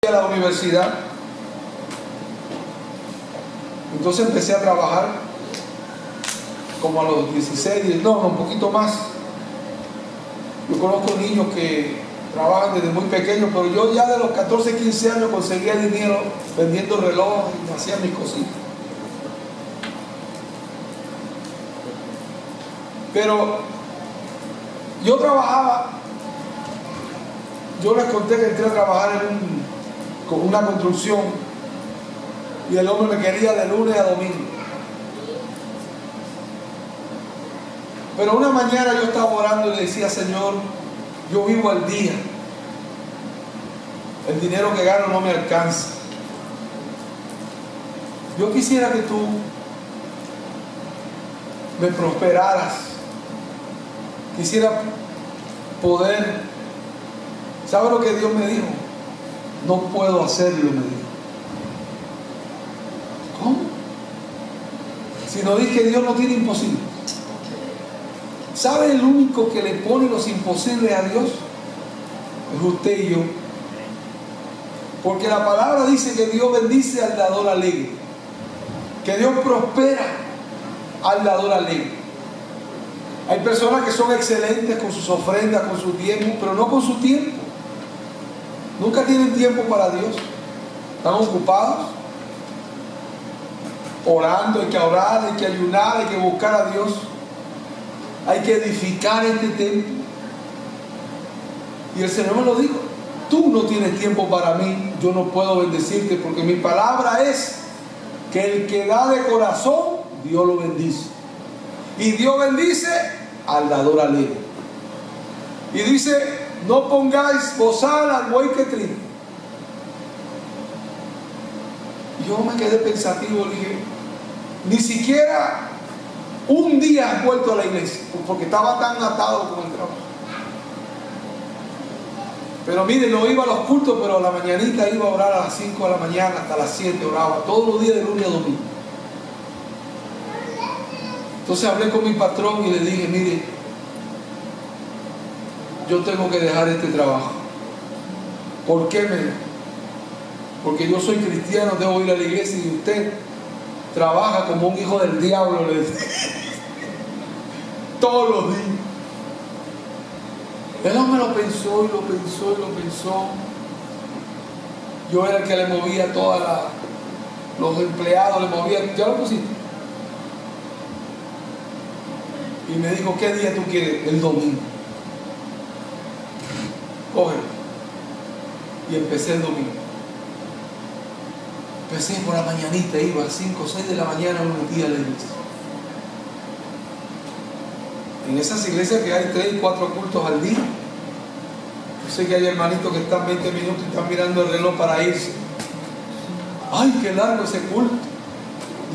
a la universidad. Entonces empecé a trabajar como a los 16, no, un poquito más. Yo conozco niños que trabajan desde muy pequeños, pero yo ya de los 14, 15 años conseguía dinero vendiendo relojes y hacía mis cositas. Pero yo trabajaba, yo les conté que entré a trabajar con una construcción y el hombre me quería de lunes a domingo. Pero una mañana yo estaba orando y le decía: Señor, yo vivo al día. El dinero que gano no me alcanza. Yo quisiera que tú me prosperaras. Quisiera poder. ¿Sabe lo que Dios me dijo? No puedo hacerlo, me dijo. ¿Cómo? Si no dije que Dios no tiene imposible. ¿Sabe el único que le pone los imposibles a Dios? Es usted y yo. Porque la palabra dice que Dios bendice al dador alegre. Que Dios prospera al dador alegre. Hay personas que son excelentes con sus ofrendas, con sus diezmos, pero no con su tiempo. Nunca tienen tiempo para Dios. Están ocupados orando. Hay que orar, hay que ayunar, hay que buscar a Dios. Hay que edificar este templo. Y el Señor me lo dijo: tú no tienes tiempo para mí, yo no puedo bendecirte, porque mi palabra es que el que da de corazón, Dios lo bendice. Y Dios bendice al dador alegre. Y dice: no pongáis bozal al buey que trilla. Y yo me quedé pensativo, dije: ni siquiera un día has vuelto a la iglesia, porque estaba tan atado con el trabajo. Pero mire, no iba a los cultos, pero a la mañanita iba a orar a las 5 de la mañana, hasta las 7 oraba, todos los días de lunes a domingo. Entonces hablé con mi patrón y le dije: mire, yo tengo que dejar este trabajo. ¿Por qué? Me dijo: porque yo soy cristiano, debo ir a la iglesia, y usted trabaja como un hijo del diablo, le dije. Todos los días. El hombre lo pensó y lo pensó y lo pensó. Yo era el que le movía los empleados, le movía. ¿Ya lo pusiste? Y me dijo: ¿qué día tú quieres? El domingo. Cógelo. Y empecé el domingo. Empecé por la mañanita, iba a 5 o 6 de la mañana, unos días a la iglesia. En esas iglesias que hay 3 y 4 cultos al día. Yo sé que hay hermanitos que están 20 minutos y están mirando el reloj para irse. ¡Ay, qué largo ese culto!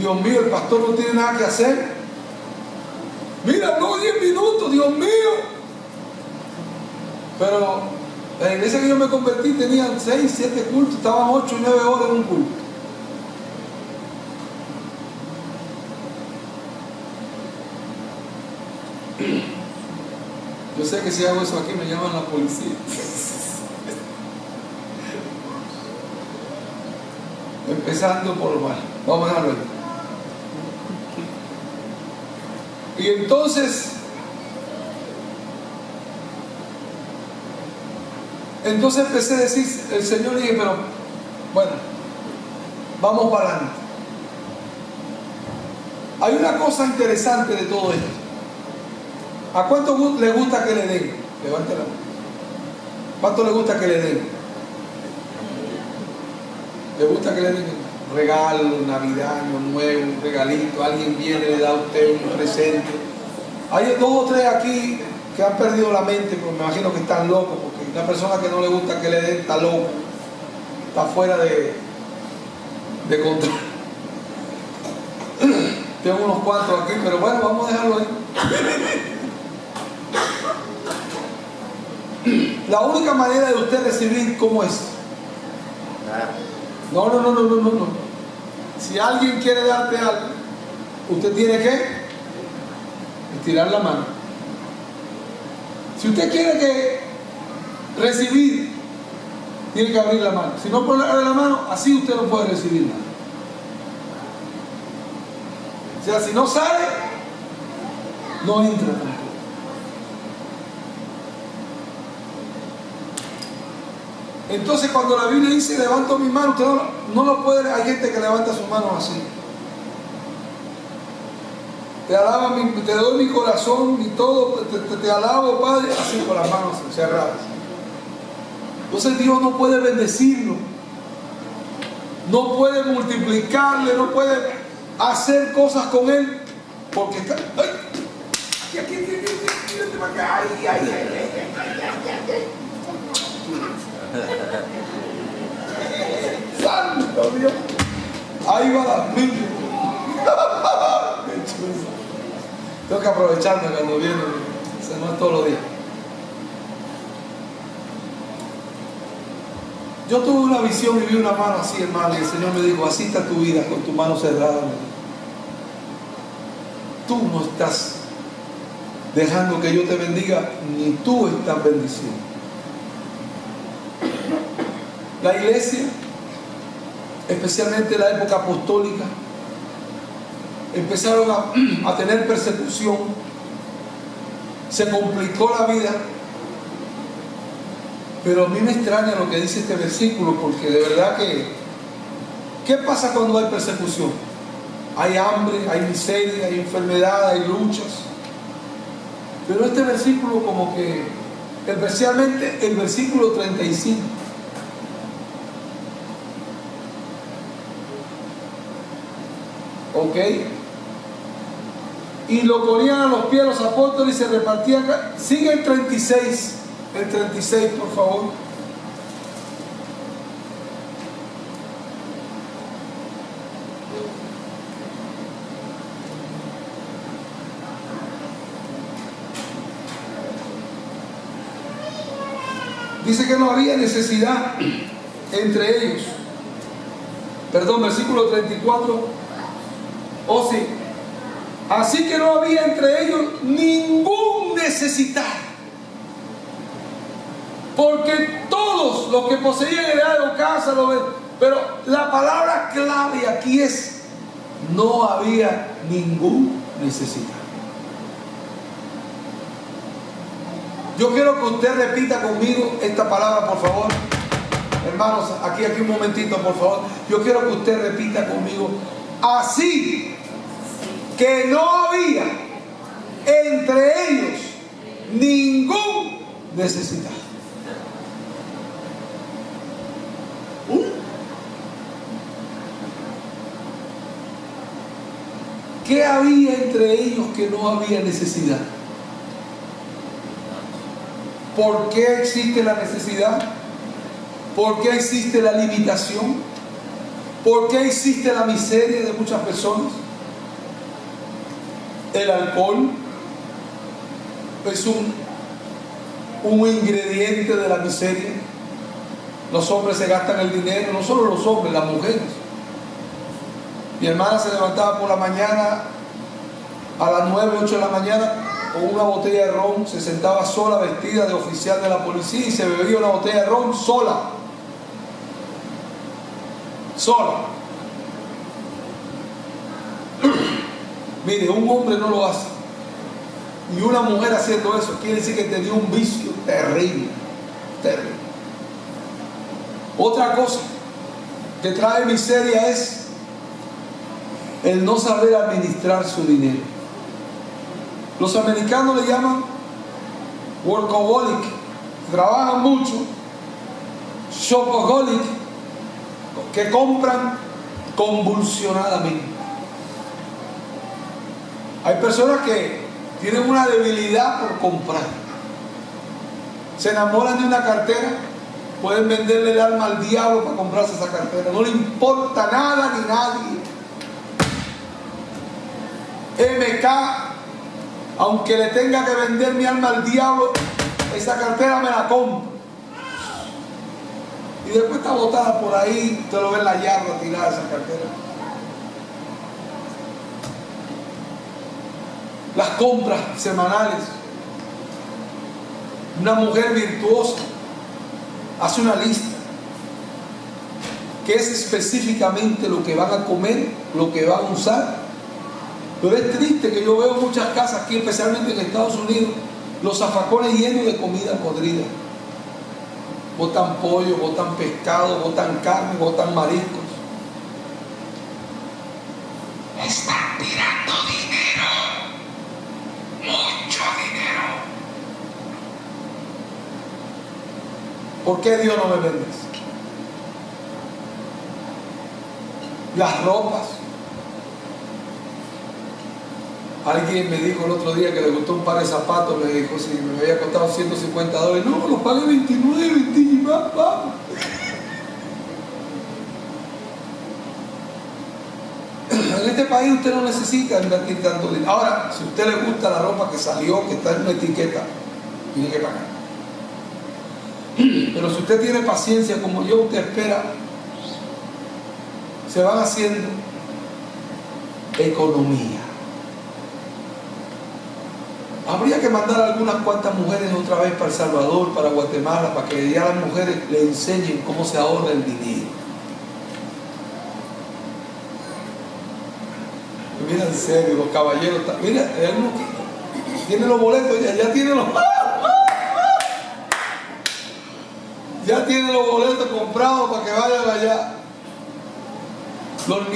Dios mío, el pastor no tiene nada que hacer. Mira, no, 10 minutos, Dios mío. Pero la iglesia que yo me convertí tenían 6, 7 cultos, estaban 8 y 9 horas en un culto. Yo sé que si hago eso aquí me llaman la policía. Empezando por lo malo. Vamos a dejarlo ahí. Y entonces empecé a decir, el Señor, dije: pero bueno, vamos para adelante. Hay una cosa interesante de todo esto. ¿A cuánto le gusta que le den? Levante la mano. ¿Cuánto le gusta que le den? ¿Le gusta que le den regalo, Navidad, Año Nuevo, un regalito? Alguien viene y le da a usted un presente. Hay 2 o 3 aquí que han perdido la mente, pero me imagino que están locos, porque una persona que no le gusta que le den está loco, está fuera de control. Tengo unos cuantos aquí, pero bueno, vamos a dejarlo ahí. La única manera de usted recibir, ¿cómo es? No. Si alguien quiere darte algo, usted tiene que estirar la mano. Si usted quiere recibir Tiene que abrir la mano. Si no abre la mano, así usted no puede recibir nada. O sea, si no sale, no entra tampoco. Entonces, cuando la Biblia dice levanto mi mano, usted no lo puede leer. Hay gente que levanta sus manos así. Te doy mi corazón, mi todo, te alabo, Padre, así con las manos cerradas. Entonces Dios no puede bendecirlo, no puede multiplicarle, no puede hacer cosas con él, porque está... ¡Santo Dios! Ahí va la Biblia. Tengo que aprovecharme cuando viene, se no es todos los días. Yo tuve una visión y vi una mano así, hermano, y el Señor me dijo, así está tu vida, con tu mano cerrada. Tú no estás dejando que yo te bendiga, ni tú estás bendiciendo. La iglesia, especialmente en la época apostólica, empezaron a tener persecución, se complicó la vida, pero a mí me extraña lo que dice este versículo, porque de verdad que ¿qué pasa cuando hay persecución? Hay hambre, hay miseria, hay enfermedad, hay luchas, pero este versículo como que, especialmente el versículo 35, ¿ok? Y lo ponían a los pies los apóstoles y se repartían. Sigue el 36, por favor. Dice que no había necesidad entre ellos. Perdón, versículo 34. Oh sí. Así que no había entre ellos ningún necesitado, porque todos los que poseían heredad o casa lo ven. Pero la palabra clave aquí es: no había ningún necesitado. Yo quiero que usted repita conmigo esta palabra, por favor. Hermanos, aquí un momentito, por favor. Yo quiero que usted repita conmigo: así que no había entre ellos ningún necesitado. ¿Qué había entre ellos que no había necesidad? ¿Por qué existe la necesidad? ¿Por qué existe la limitación? ¿Por qué existe la miseria de muchas personas? El alcohol es un ingrediente de la miseria. Los hombres se gastan el dinero, no solo los hombres, las mujeres. Mi hermana se levantaba por la mañana a las 9, 8 de la mañana con una botella de ron, se sentaba sola vestida de oficial de la policía y se bebía una botella de ron sola. Mire, un hombre no lo hace, y una mujer haciendo eso quiere decir que tenía un vicio terrible, terrible. Otra cosa que trae miseria es el no saber administrar su dinero. Los americanos le llaman workaholic, trabajan mucho, shopaholic, que compran convulsionadamente. Hay personas que tienen una debilidad por comprar. Se enamoran de una cartera, pueden venderle el alma al diablo para comprarse esa cartera. No le importa nada ni nadie. MK, aunque le tenga que vender mi alma al diablo, esa cartera me la compro. Y después está botada por ahí, usted lo ve en la yarda tirada esa cartera. Las compras semanales. Una mujer virtuosa hace una lista que es específicamente lo que van a comer, lo que van a usar. Pero es triste que yo veo muchas casas aquí, especialmente en Estados Unidos, los zafacones llenos de comida podrida. Botan pollo, botan pescado, botan carne, botan mariscos. Están tirando dinero, mucho dinero. ¿Por qué Dios no me bendice? Las ropas. Alguien me dijo el otro día que le gustó un par de zapatos, me dijo si me había costado $150. No, los pagué 29, y más, vamos. En este país usted no necesita invertir tanto dinero. Ahora, si a usted le gusta la ropa que salió, que está en una etiqueta, tiene que pagar. Pero si usted tiene paciencia como yo, usted espera, se van haciendo economía. Habría que mandar a algunas cuantas mujeres otra vez para El Salvador, para Guatemala, para que ya las mujeres le enseñen cómo se ahorra el dinero. Mira, en serio, los caballeros, mira, hay uno que tiene los boletos, ya tiene los... Ya tiene los boletos comprados para que vayan allá. Los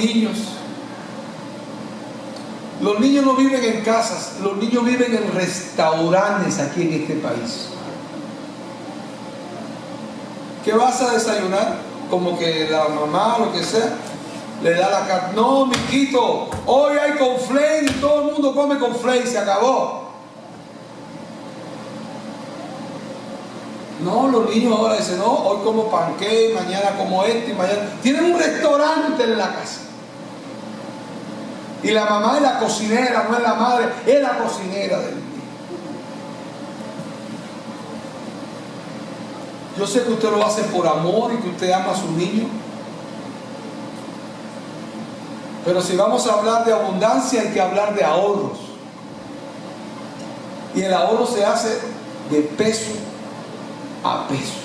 niños no viven en casas, los niños viven en restaurantes aquí en este país. ¿Qué vas a desayunar? Como que la mamá, lo que sea, le da la carne. No, mijito, hoy hay cornflakes y todo el mundo come cornflakes, se acabó. No, los niños ahora dicen, no, hoy como pancake, mañana como esto y mañana. Tienen un restaurante en la casa. Y la mamá es la cocinera, no es la madre, es la cocinera del niño. Yo sé que usted lo hace por amor y que usted ama a sus niños. Pero si vamos a hablar de abundancia, hay que hablar de ahorros. Y el ahorro se hace de peso a peso.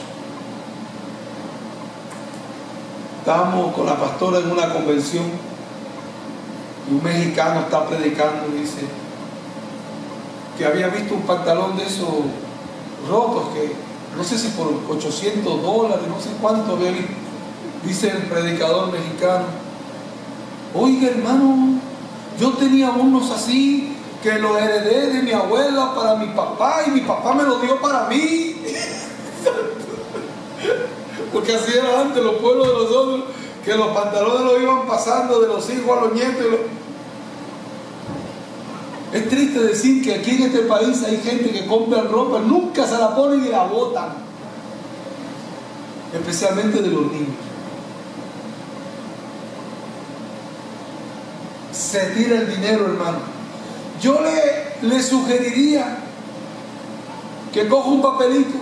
Estábamos con la pastora en una convención y un mexicano está predicando y dice que había visto un pantalón de esos rotos que no sé si por $800, no sé cuánto había visto. Dice el predicador mexicano: oiga, hermano, yo tenía unos así que los heredé de mi abuela para mi papá y mi papá me lo dio para mí. Porque así era antes los pueblos de los otros, que los pantalones los iban pasando de los hijos a los nietos. Es triste decir que aquí en este país hay gente que compra ropa, nunca se la ponen y la botan, especialmente de los niños. Se tira el dinero, hermano. Yo le sugeriría que coja un papelito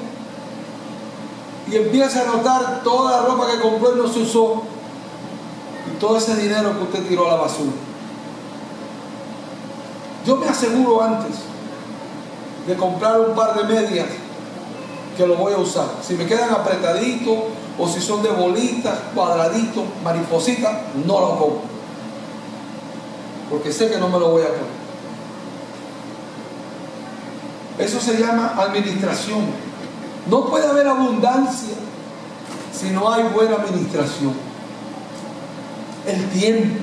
y empiece a anotar toda la ropa que compró y no se usó, y todo ese dinero que usted tiró a la basura. Yo me aseguro antes de comprar un par de medias que lo voy a usar. Si me quedan apretaditos o si son de bolitas, cuadraditos, maripositas, no lo compro, porque sé que no me lo voy a poner. Eso se llama administración. No puede haber abundancia si no hay buena administración. El tiempo,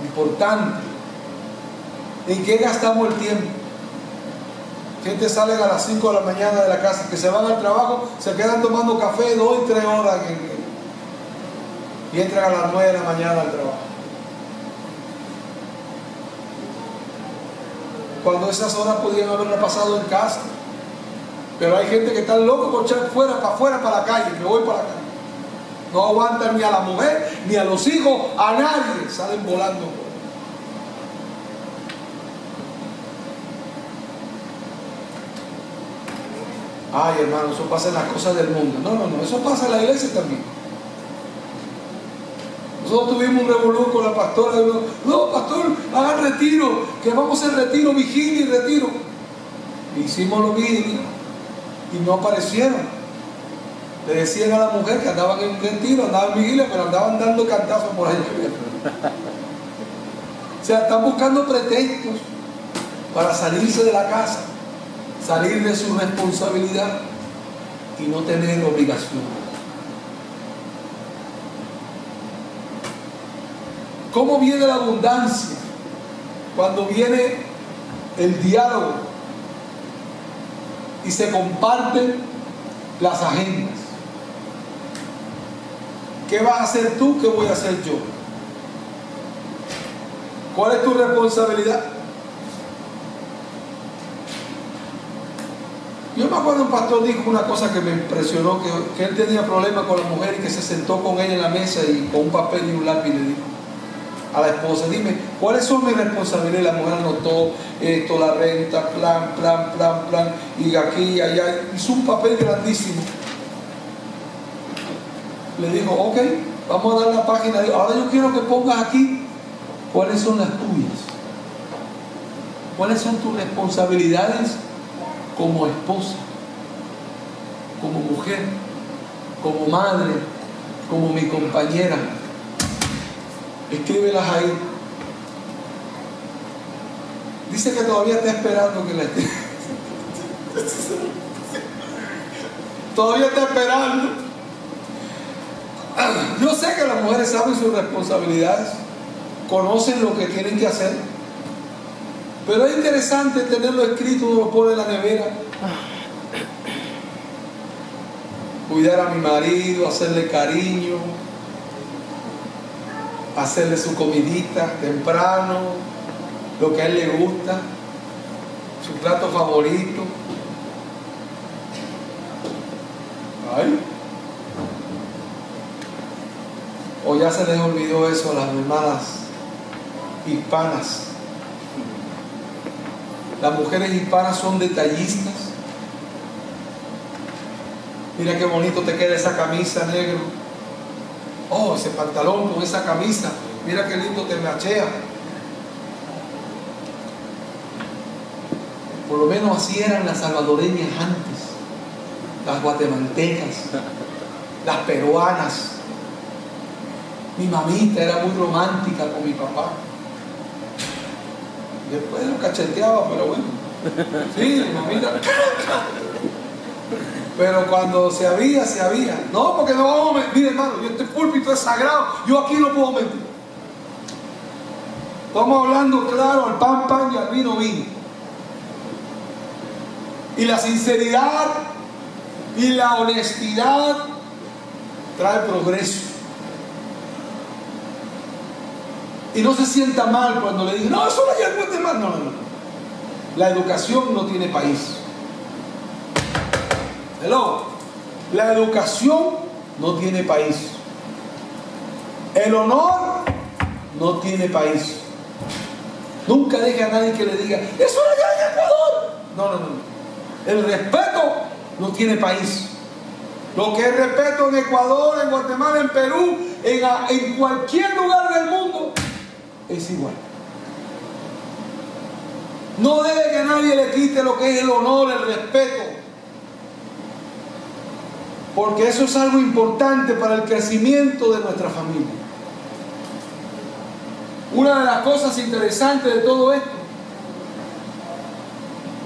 importante. ¿En qué gastamos el tiempo? Gente sale a las 5 de la mañana de la casa, que se van al trabajo, se quedan tomando café 2 y 3 horas y entran a las 9 de la mañana al trabajo. Cuando esas horas podrían haberla pasado en casa. Pero hay gente que está loco por echar para la calle. Me voy para la calle. No aguantan ni a la mujer, ni a los hijos, a nadie. Salen volando. Ay, hermano, eso pasa en las cosas del mundo. No, eso pasa en la iglesia también. Nosotros tuvimos un revolú con la pastora. No, pastor, hagan retiro, que vamos a hacer retiro, vigilia y retiro. Hicimos los vigilias y no aparecieron. Le decían a la mujer que andaban en un retiro, andaban en vigilia, pero andaban dando cantazos por ahí. O sea, están buscando pretextos para salirse de la casa, salir de su responsabilidad y no tener obligación. ¿Cómo viene la abundancia? Cuando viene el diálogo y se comparten las agendas. ¿Qué vas a hacer tú? ¿Qué voy a hacer yo? ¿Cuál es tu responsabilidad? Yo me acuerdo un pastor dijo una cosa que me impresionó, que él tenía problemas con la mujer y que se sentó con ella en la mesa y con un papel y un lápiz le dijo a la esposa, dime, ¿cuáles son mis responsabilidades? La mujer anotó esto, la renta, plan, y aquí y allá, hizo un papel grandísimo. Le dijo, ok, vamos a dar la página, ahora yo quiero que pongas aquí cuáles son las tuyas, cuáles son tus responsabilidades como esposa, como mujer, como madre, como mi compañera. Escríbelas ahí. Dice que todavía está esperando que la esté. Todavía está esperando. Yo sé que las mujeres saben sus responsabilidades, conocen lo que tienen que hacer, pero es interesante tenerlo escrito, uno lo pone en la nevera. Cuidar a mi marido, hacerle cariño, hacerle su comidita temprano, lo que a él le gusta, su plato favorito. Ay. O ya se les olvidó eso a las hermanas hispanas. Las mujeres hispanas son detallistas. Mira qué bonito te queda esa camisa negro. Oh, ese pantalón con esa camisa. Mira qué lindo te machea. Por lo menos así eran las salvadoreñas antes. Las guatemaltecas, las peruanas. Mi mamita era muy romántica con mi papá. Después lo cacheteaba, pero bueno. Sí, mi mamita. Pero cuando se había. No, porque no vamos a mentir. Mire, hermano, este púlpito es sagrado. Yo aquí no puedo mentir. Estamos hablando claro, al pan y al vino. Y la sinceridad y la honestidad trae progreso. Y no se sienta mal cuando le digan, no, eso no hay algo de mal. No. La educación no tiene país. Hello. La educación no tiene país. El honor no tiene país. Nunca deje a nadie que le diga, eso no hay en Ecuador. No. El respeto no tiene país. Lo que es respeto en Ecuador, en Guatemala, en Perú, en cualquier lugar del mundo, es igual. No deje que nadie le quite lo que es el honor, el respeto, porque eso es algo importante para el crecimiento de nuestra familia. Una de las cosas interesantes de todo esto,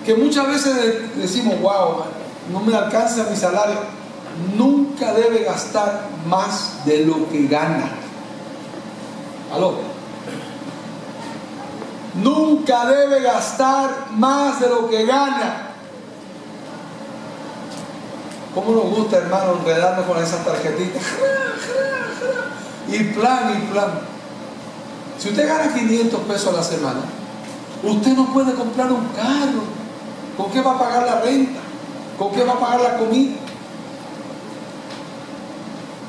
que muchas veces decimos, wow, no me alcanza mi salario. Nunca debe gastar más de lo que gana. ¿Aló? Nunca debe gastar más de lo que gana. ¿Cómo nos gusta, hermano, enredarnos con esas tarjetitas? Y plan. Si usted gana 500 pesos a la semana, usted no puede comprar un carro. ¿Con qué va a pagar la renta? ¿Con qué va a pagar la comida?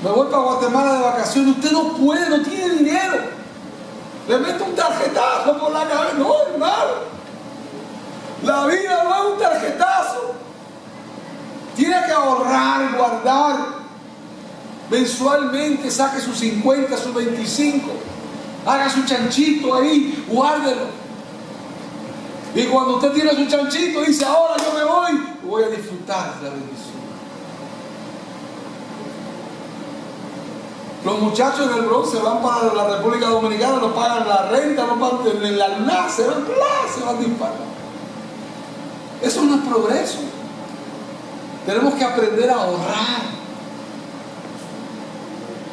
Me voy para Guatemala de vacaciones. Usted no puede, no tiene dinero. Le meto un tarjetazo por la cabeza. No, hermano. La vida no es un tarjetazo. Tiene que ahorrar, guardar. Mensualmente saque sus 50, sus 25. Haga su chanchito ahí, guárdelo. Y cuando usted tiene su chanchito, dice, ahora yo me voy a disfrutar de la bendición. Los muchachos en el Bronx se van para la República Dominicana, no pagan la renta, no pagan en la nada, se van disparando. Eso no es progreso. Tenemos que aprender a ahorrar.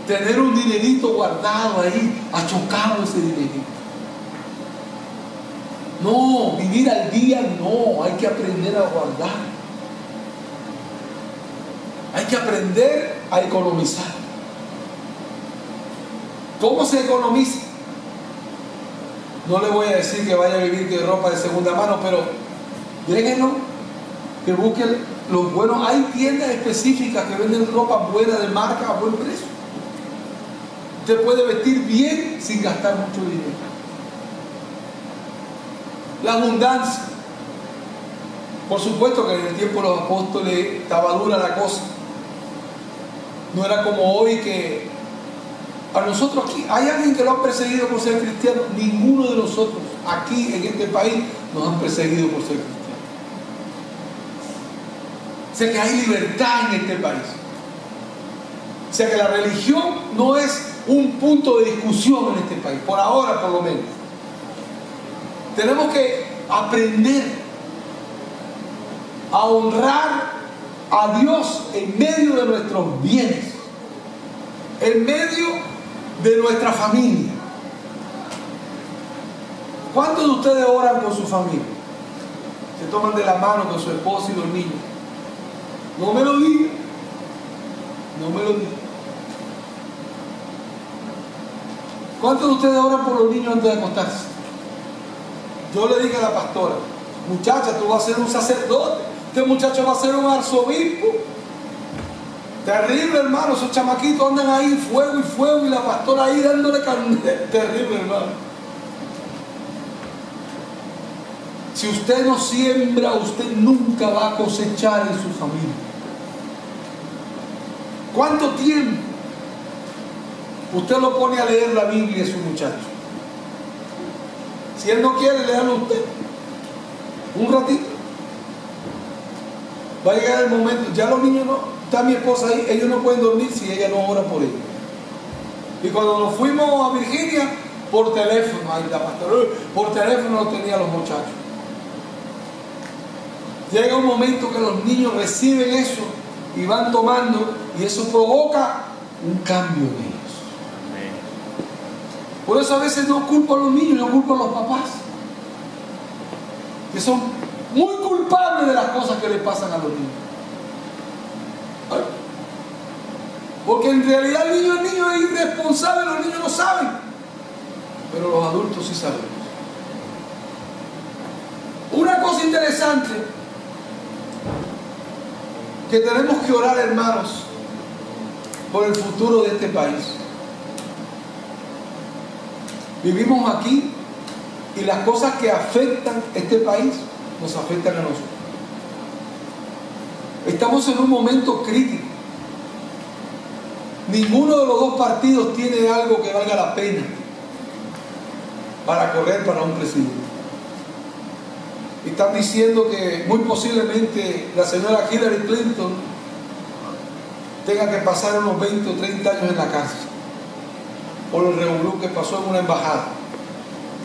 Tener un dinerito guardado ahí, achocado ese dinerito. No, vivir al día no, hay que aprender a guardar. Hay que aprender a economizar. ¿Cómo se economiza? No le voy a decir que vaya a vivir de ropa de segunda mano, pero déjenlo, que busquen los buenos. Hay tiendas específicas que venden ropa buena de marca a buen precio. Usted puede vestir bien sin gastar mucho dinero. La abundancia. Por supuesto que en el tiempo de los apóstoles estaba dura la cosa. No era como hoy que a nosotros aquí, ¿hay alguien que lo ha perseguido por ser cristiano? Ninguno de nosotros aquí en este país nos han perseguido por ser cristianos. O sea que hay libertad en este país. O sea que la religión no es un punto de discusión en este país, por ahora por lo menos. Tenemos que aprender a honrar a Dios en medio de nuestros bienes, en medio de nuestra familia. ¿Cuántos de ustedes oran por su familia? Se toman de la mano con su esposo y los niños. No me lo digan. No me lo digan. ¿Cuántos de ustedes oran por los niños antes de acostarse? Yo le dije a la pastora, muchacha, tú vas a ser un sacerdote. Este muchacho va a ser un arzobispo. Terrible, hermano, esos chamaquitos andan ahí, fuego, y la pastora ahí dándole candela. Terrible, hermano. Si usted no siembra, usted nunca va a cosechar en su familia. ¿Cuánto tiempo usted lo pone a leer la Biblia a su muchacho? Si él no quiere, léalo usted. Un ratito. Va a llegar el momento, ya los niños no. Está mi esposa ahí, ellos no pueden dormir si ella no ora por ellos. Y cuando nos fuimos a Virginia, por teléfono, ahí la pastora, por teléfono lo tenían los muchachos. Llega un momento que los niños reciben eso y van tomando, y eso provoca un cambio en ellos. Por eso a veces no culpo a los niños, yo culpo a los papás, que son muy culpables de las cosas que le pasan a los niños. Porque en realidad el niño es irresponsable, los niños no saben, pero los adultos sí sabemos. Una cosa interesante que tenemos que orar, hermanos, por el futuro de este país. Vivimos aquí y las cosas que afectan este país nos afectan a nosotros. Estamos en un momento crítico. Ninguno de los dos partidos tiene algo que valga la pena para correr para un presidente. Están diciendo que muy posiblemente la señora Hillary Clinton tenga que pasar unos 20 o 30 años en la cárcel por el revolú que pasó en una embajada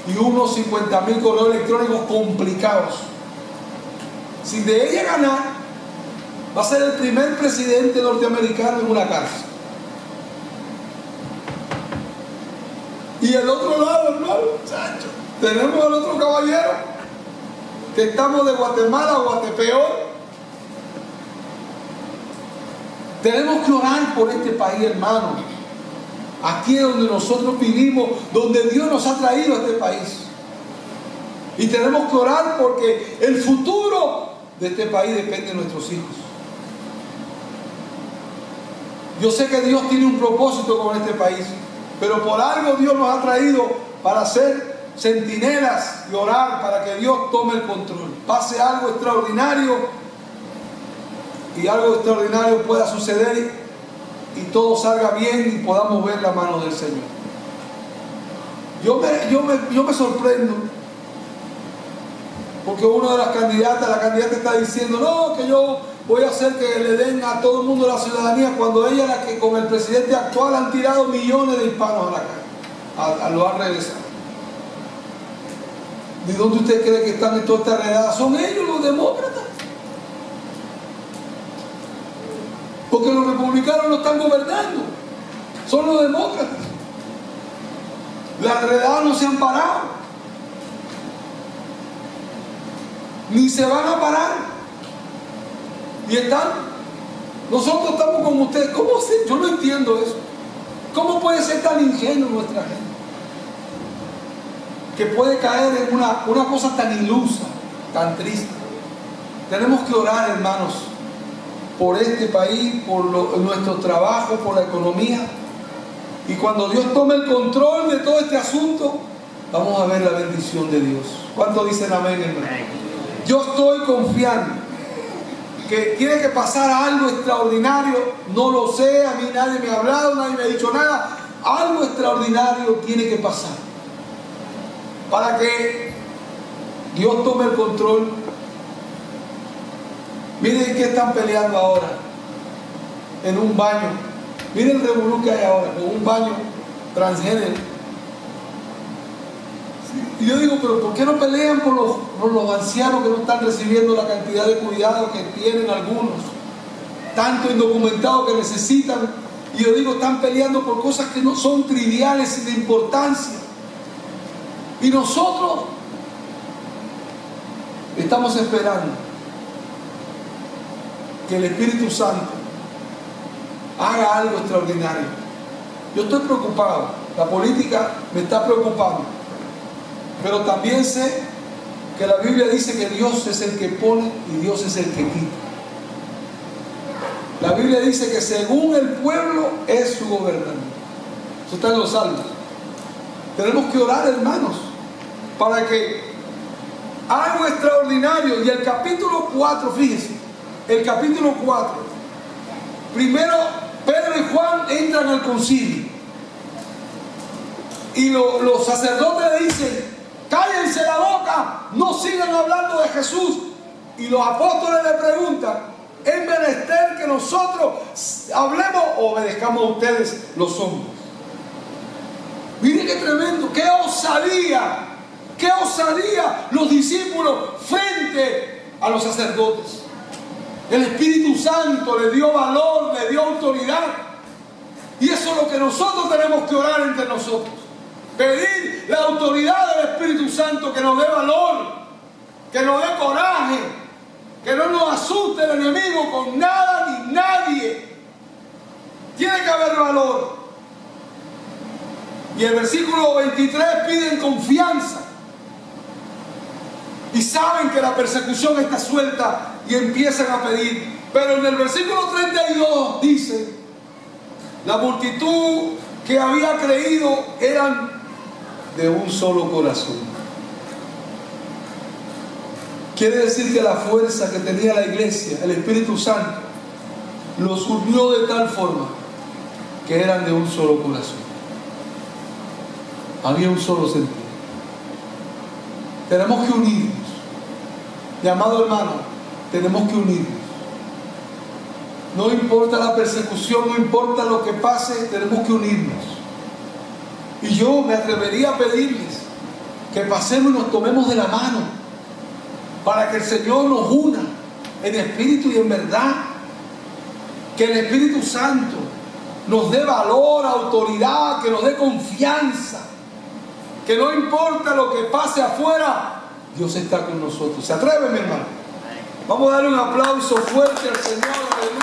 y unos 50.000 correos electrónicos complicados. Si de ella ganar, va a ser el primer presidente norteamericano en una cárcel. Y el otro lado, hermano, chacho, tenemos al otro caballero que estamos de Guatemala a Guatepeor. Tenemos que orar por este país, hermano. Aquí es donde nosotros vivimos, donde Dios nos ha traído a este país. Y tenemos que orar porque el futuro de este país depende de nuestros hijos. Yo sé que Dios tiene un propósito con este país, pero por algo Dios nos ha traído para ser centinelas y orar para que Dios tome el control. Pase algo extraordinario y algo extraordinario pueda suceder y todo salga bien y podamos ver la mano del Señor. Yo me sorprendo porque una de las candidatas, la candidata está diciendo, no, que yo voy a hacer que le den a todo el mundo la ciudadanía, cuando ella es la que con el presidente actual han tirado millones de hispanos a la calle, lo han regresado. ¿De dónde usted cree que están en toda esta redada? Son ellos los demócratas. Porque los republicanos no están gobernando, son los demócratas. Las redadas no se han parado, ni se van a parar. Y están, nosotros estamos como ustedes. ¿Cómo se? Yo no entiendo eso. ¿Cómo puede ser tan ingenuo nuestra gente? Que puede caer en una cosa tan ilusa, tan triste. Tenemos que orar, hermanos, por este país, por nuestro trabajo, por la economía. Y cuando Dios tome el control de todo este asunto, vamos a ver la bendición de Dios. ¿Cuántos dicen amén, hermano? Yo estoy confiando que tiene que pasar algo extraordinario. No lo sé, a mí nadie me ha hablado, nadie me ha dicho nada. Algo extraordinario tiene que pasar para que Dios tome el control. Miren qué están peleando ahora en un baño. Miren el revolú que hay ahora en un baño transgénero. Y yo digo, pero ¿por qué no pelean por los ancianos que no están recibiendo la cantidad de cuidado que tienen algunos? Tanto indocumentados que necesitan. Y yo digo, están peleando por cosas que no son triviales, sin importancia. Y nosotros estamos esperando que el Espíritu Santo haga algo extraordinario. Yo estoy preocupado, la política me está preocupando, pero también sé que la Biblia dice que Dios es el que pone y Dios es el que quita. La Biblia dice que según el pueblo es su gobernante. Eso está en los Salmos. Tenemos que orar, hermanos, para que algo extraordinario. Y el capítulo 4, fíjense, el capítulo 4, primero Pedro y Juan entran al concilio y los sacerdotes le dicen: cállense la boca, no sigan hablando de Jesús. Y los apóstoles le preguntan: ¿es menester que nosotros hablemos o obedezcamos a ustedes los hombres? Miren qué tremendo, qué osadía los discípulos frente a los sacerdotes. El Espíritu Santo le dio valor, le dio autoridad. Y eso es lo que nosotros tenemos que orar entre nosotros. Pedir la autoridad del Espíritu Santo, que nos dé valor, que nos dé coraje, que no nos asuste el enemigo con nada ni nadie. Tiene que haber valor. Y el versículo 23 piden confianza. Y saben que la persecución está suelta y empiezan a pedir. Pero en el versículo 32 dice: la multitud que había creído eran de un solo corazón. Quiere decir que la fuerza que tenía la iglesia, el Espíritu Santo, los unió de tal forma que eran de un solo corazón. Había un solo sentido. Tenemos que unirnos. Mi amado hermano, tenemos que unirnos. No importa la persecución, no importa lo que pase, tenemos que unirnos. Y yo me atrevería a pedirles que pasemos y nos tomemos de la mano para que el Señor nos una en espíritu y en verdad. Que el Espíritu Santo nos dé valor, autoridad, que nos dé confianza. Que no importa lo que pase afuera, Dios está con nosotros. ¿Se atreve, mi hermano? Vamos a darle un aplauso fuerte al Señor.